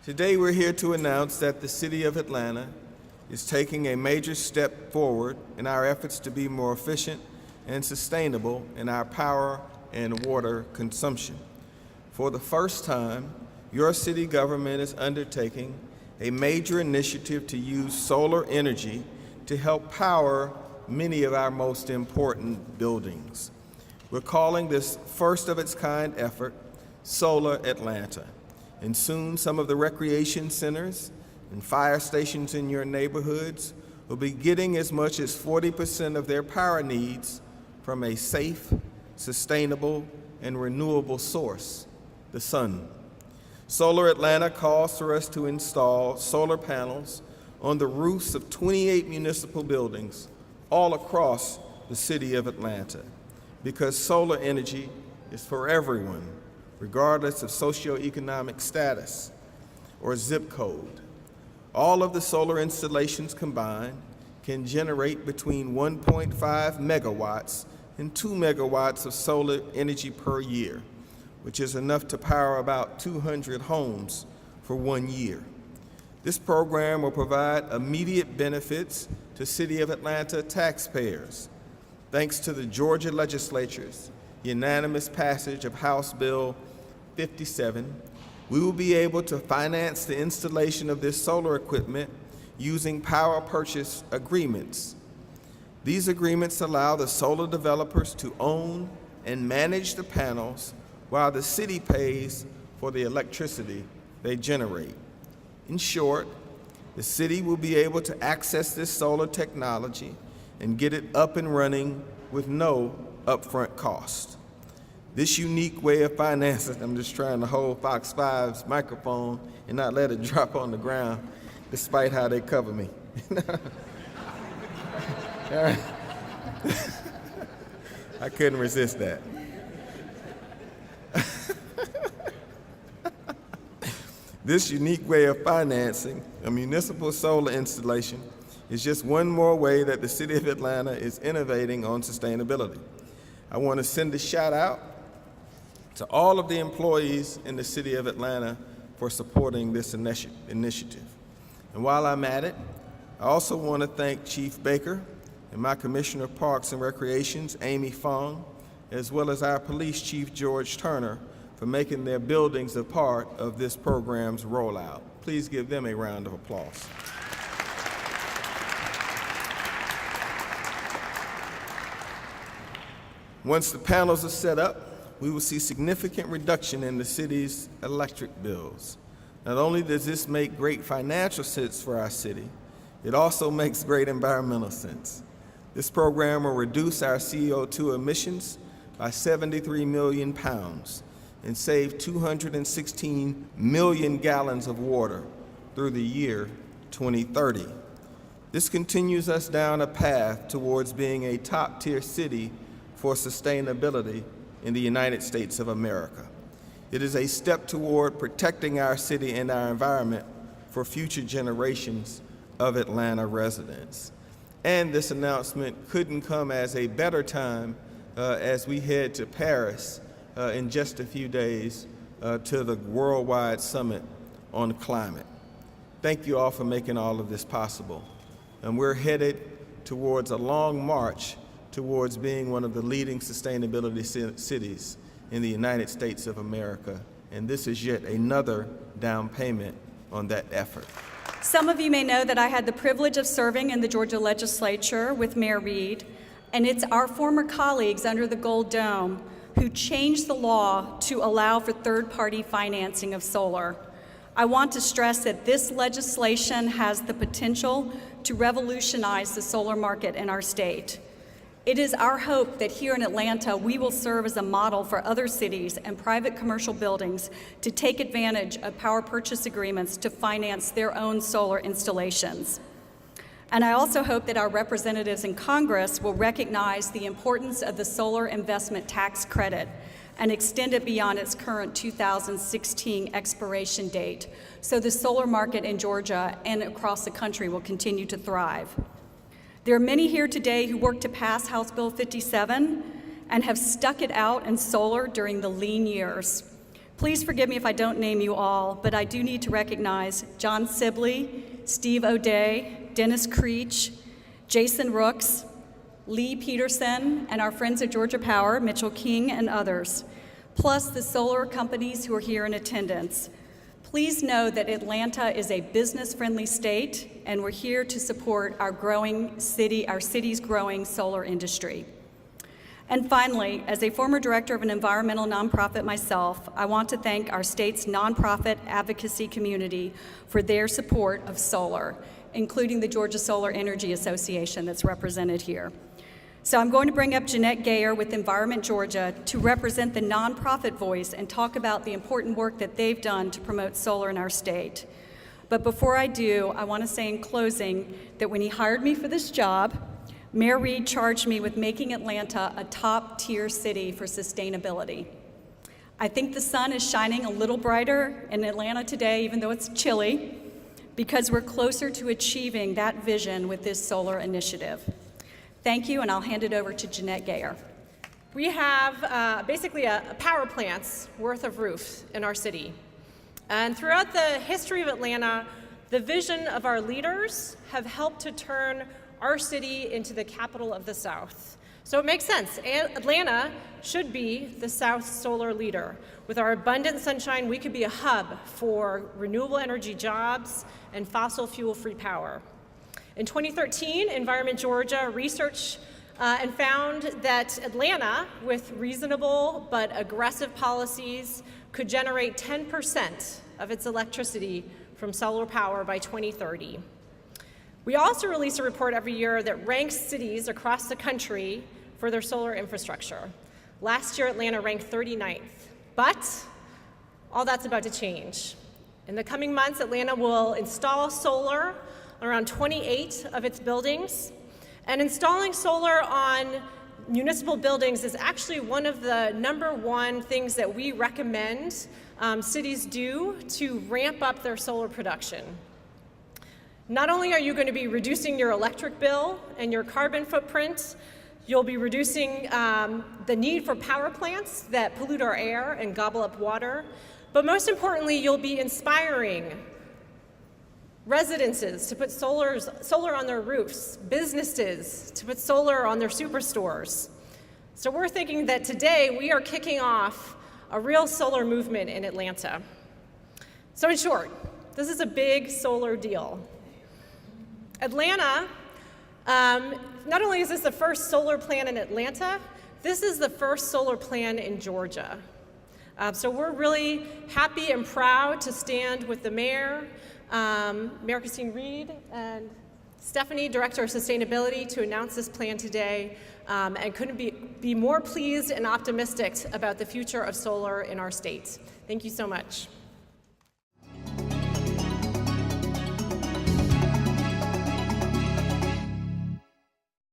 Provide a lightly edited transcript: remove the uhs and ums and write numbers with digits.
Today we're here to announce that the City of Atlanta is taking a major step forward in our efforts to be more efficient and sustainable in our power and water consumption. For the first time, your city government is undertaking a major initiative to use solar energy to help power many of our most important buildings. We're calling this first-of-its-kind effort SolarAtlanta, and soon some of the recreation centers and fire stations in your neighborhoods will be getting as much as 40% of their power needs from a safe, sustainable, and renewable source, the sun. SolarAtlanta calls for us to install solar panels on the roofs of 28 municipal buildings all across the city of Atlanta, because solar energy is for everyone, regardless of socioeconomic status or zip code. All of the solar installations combined can generate between 1.5 megawatts and 2 megawatts of solar energy per year, which is enough to power about 200 homes for 1 year. This program will provide immediate benefits to City of Atlanta taxpayers. Thanks to the Georgia legislature's unanimous passage of House Bill 57, we will be able to finance the installation of this solar equipment using power purchase agreements. These agreements allow the solar developers to own and manage the panels while the city pays for the electricity they generate. In short, the city will be able to access this solar technology and get it up and running with no upfront cost. This unique way of financing, I'm just trying to hold Fox 5's microphone and not let it drop on the ground, despite how they cover me. I couldn't resist that. This unique way of financing a municipal solar installation is just one more way that the City of Atlanta is innovating on sustainability. I want to send a shout out to all of the employees in the City of Atlanta for supporting this initiative. And while I'm at it, I also want to thank Chief Baker and my Commissioner of Parks and Recreations, Amy Fong, as well as our Police Chief, George Turner, for making their buildings a part of this program's rollout. Please give them a round of applause. Once the panels are set up, we will see significant reduction in the city's electric bills. Not only does this make great financial sense for our city, it also makes great environmental sense. This program will reduce our CO2 emissions by 73 million pounds and save 216 million gallons of water through the year 2030. This continues us down a path towards being a top-tier city for sustainability in the United States of America. It is a step toward protecting our city and our environment for future generations of Atlanta residents. And this announcement couldn't come as a better time as we head to Paris in just a few days to the Worldwide Summit on Climate. Thank you all for making all of this possible. And we're headed towards a long march towards being one of the leading sustainability cities in the United States of America. And this is yet another down payment on that effort. Some of you may know that I had the privilege of serving in the Georgia legislature with Mayor Reed, and it's our former colleagues under the Gold Dome who changed the law to allow for third-party financing of solar. I want to stress that this legislation has the potential to revolutionize the solar market in our state. It is our hope that here in Atlanta, we will serve as a model for other cities and private commercial buildings to take advantage of power purchase agreements to finance their own solar installations. And I also hope that our representatives in Congress will recognize the importance of the solar investment tax credit and extend it beyond its current 2016 expiration date, so the solar market in Georgia and across the country will continue to thrive. There are many here today who worked to pass House Bill 57 and have stuck it out in solar during the lean years. Please forgive me if I don't name you all, but I do need to recognize John Sibley, Steve O'Day, Dennis Creech, Jason Rooks, Lee Peterson, and our friends at Georgia Power, Mitchell King and others, plus the solar companies who are here in attendance. Please know that Atlanta is a business-friendly state, and we're here to support our city's growing solar industry. And finally, as a former director of an environmental nonprofit myself, I want to thank our state's nonprofit advocacy community for their support of solar, including the Georgia Solar Energy Association that's represented here. So I'm going to bring up Jeanette Gayer with Environment Georgia to represent the nonprofit voice and talk about the important work that they've done to promote solar in our state. But before I do, I want to say in closing that when he hired me for this job, Mayor Reed charged me with making Atlanta a top-tier city for sustainability. I think the sun is shining a little brighter in Atlanta today, even though it's chilly, because we're closer to achieving that vision with this solar initiative. Thank you, and I'll hand it over to Jeanette Gayer. We have basically a power plant's worth of roofs in our city. And throughout the history of Atlanta, the vision of our leaders have helped to turn our city into the capital of the South. So it makes sense. Atlanta should be the South's solar leader. With our abundant sunshine, we could be a hub for renewable energy jobs and fossil fuel-free power. In 2013, Environment Georgia researched and found that Atlanta, with reasonable but aggressive policies, could generate 10% of its electricity from solar power by 2030. We also release a report every year that ranks cities across the country for their solar infrastructure. Last year, Atlanta ranked 39th, but all that's about to change. In the coming months, Atlanta will install solar on around 28 of its buildings, and installing solar on municipal buildings is actually one of the #1 things that we recommend cities do to ramp up their solar production. Not only are you going to be reducing your electric bill and your carbon footprint, you'll be reducing the need for power plants that pollute our air and gobble up water, but most importantly, you'll be inspiring residences to put solar on their roofs, businesses to put solar on their superstores. So we're thinking that today we are kicking off a real solar movement in Atlanta. So in short, this is a big solar deal. Atlanta, not only is this the first solar plan in Atlanta, this is the first solar plan in Georgia. So we're really happy and proud to stand with the mayor, Mayor Kasim and Stephanie, Director of Sustainability, to announce this plan today, and couldn't be more pleased and optimistic about the future of solar in our state. Thank you so much.